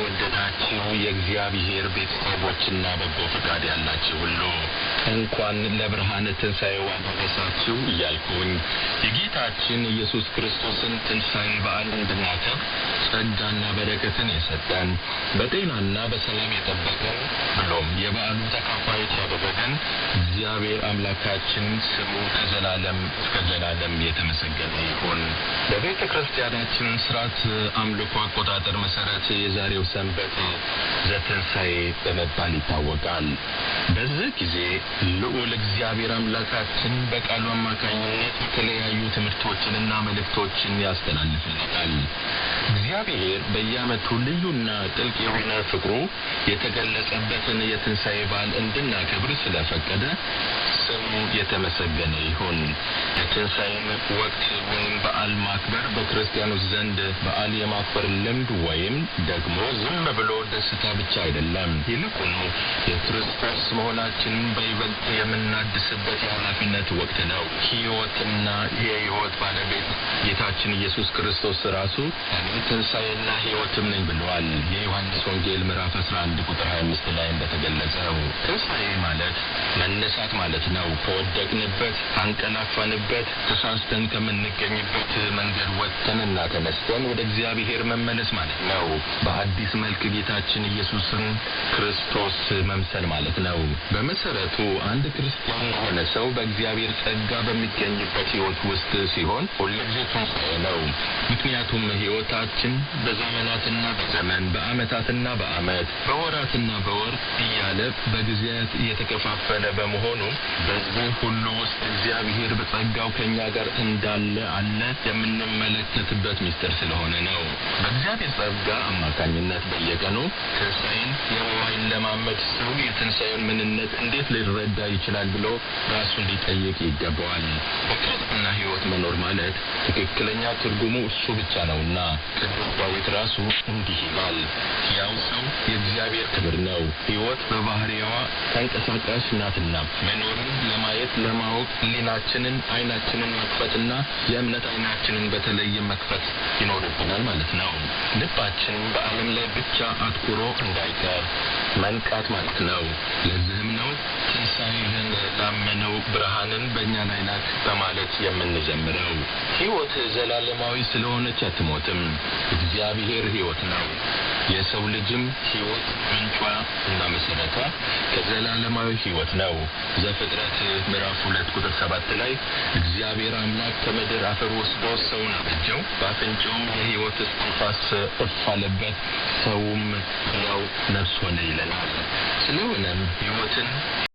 የተወደዳችሁ የእግዚአብሔር ቤተሰቦችና በጎ ፈቃድ ያላችሁ ሁሉ እንኳን ለብርሃነ ትንሣኤው አደረሳችሁ እያልኩኝ የጌታችን ኢየሱስ ክርስቶስን ትንሣኤ በዓል እንድናከብር ጸጋና በረከትን የሰጠን በጤናና በሰላም የጠበቀን ብሎም የበዓሉ ተካፋዮች ያደረገን እግዚአብሔር አምላካችን ስሙ ከዘላለም እስከ ዘላለም የተመሰገነ ይሁን። በቤተ ክርስቲያናችን ሥርዓት አምልኮ አቆጣጠር መሠረት የዛሬው ሰንበት ዘትንሣኤ በመባል ይታወቃል። በዚህ ጊዜ ልዑል እግዚአብሔር አምላካችን በቃሉ አማካኝነት የተለያዩ ትምህርቶችንና መልእክቶችን ያስተላልፍልናል። እግዚአብሔር በየዓመቱ ልዩና ጥልቅ የሆነ ፍቅሩ የተገለጸበትን የትንሣኤ በዓል እንድናከብር ስለፈቀደ ስሙ የተመሰገነ ይሁን። የትንሣኤን ወቅት ወይም በዓል ማክበር በክርስቲያኖች ዘንድ በዓል የማክበር ልምድ ወይም ደግሞ ዝም ብሎ ደስታ ብቻ አይደለም። ይልቁኑ የክርስቶስ መሆናችንን በይበልጥ የምናድስበት የኃላፊነት ወቅት ነው። ሕይወትና የሕይወት ባለቤት ጌታችን ኢየሱስ ክርስቶስ ራሱ እኔ ትንሣኤና ሕይወትም ነኝ ብሏል። የዮሐንስ ወንጌል ምዕራፍ 11 ቁጥር 25 ላይ እንደተገለጸው ትንሣኤ ማለት መነሳት ማለት ነው። ከወደቅንበት ካንቀላፋንበት ተሳስተን ከምንገኝበት መንገድ ወጥተንና ተነስተን ወደ እግዚአብሔር መመለስ ማለት ነው። በአዲስ መልክ ጌታችን ኢየሱስን ክርስቶስ መምሰል ማለት ነው። በመሰረቱ አንድ ክርስቲያን የሆነ ሰው በእግዚአብሔር ጸጋ በሚገኝበት ሕይወት ውስጥ ሲሆን ሁልጊዜ ትንሣኤ ነው። ምክንያቱም ሕይወታችን በዘመናትና በዘመን በዓመታትና በዓመት በወራትና በወር እያለ በጊዜያት እየተከፋፈለ በመሆኑ በዚህ ሁሉ ውስጥ እግዚአብሔር በጸጋው ከእኛ ጋር እንዳለ የምንመለከትበት ምስጢር ስለሆነ ነው። በእግዚአብሔር ጸጋ አማካኝነት በየቀኑ ትንሣኤን የማይለማመድ ሰው የትንሣኤን ምንነት እንዴት ሊረዳ ይችላል ብሎ ራሱን ሊጠይቅ ይገባዋል። በክርስትና ሕይወት መኖር ማለት ትክክለኛ ትርጉሙ እሱ ብቻ ነውና ቅዱስ ዳዊት ራሱ እንዲህ ይላል፣ ያው ሰው የእግዚአብሔር ክብር ነው፣ ሕይወት በባህሪዋ ተንቀሳቃሽ ናትና መኖርን ለማየት ለማወቅ ሕሊናችንን ዓይናችንን መክፈትና የእምነት ዓይናችንን በተለየ መክፈት ይኖርብናል ማለት ነው። ልባችን በዓለም ላይ ብቻ አትኩሮ እንዳይቀር መንቃት ማለት ነው። ለዚህም ነው ትንሣኤህን ላመነው ብርሃንን በእኛ ላይ ላክ በማለት የምንዘምረው። ሕይወት ዘላለማዊ ስለሆነች አትሞትም። እግዚአብሔር ሕይወት ነው። የሰው ልጅም ሕይወት ምንጯ እና መሠረቷ ከዘላለማዊ ሕይወት ነው። ዘፍጥረት ምዕራፍ 2 ቁጥር 7 ላይ እግዚአብሔር አምላክ ከምድር አፈር ወስዶ ሰውን አበጀው፣ በአፍንጫውም የሕይወት እስትንፋስ እፍ አለበት፣ ሰውም ሕያው ነፍስ ሆነ ይለናል። ስለሆነም ሕይወትን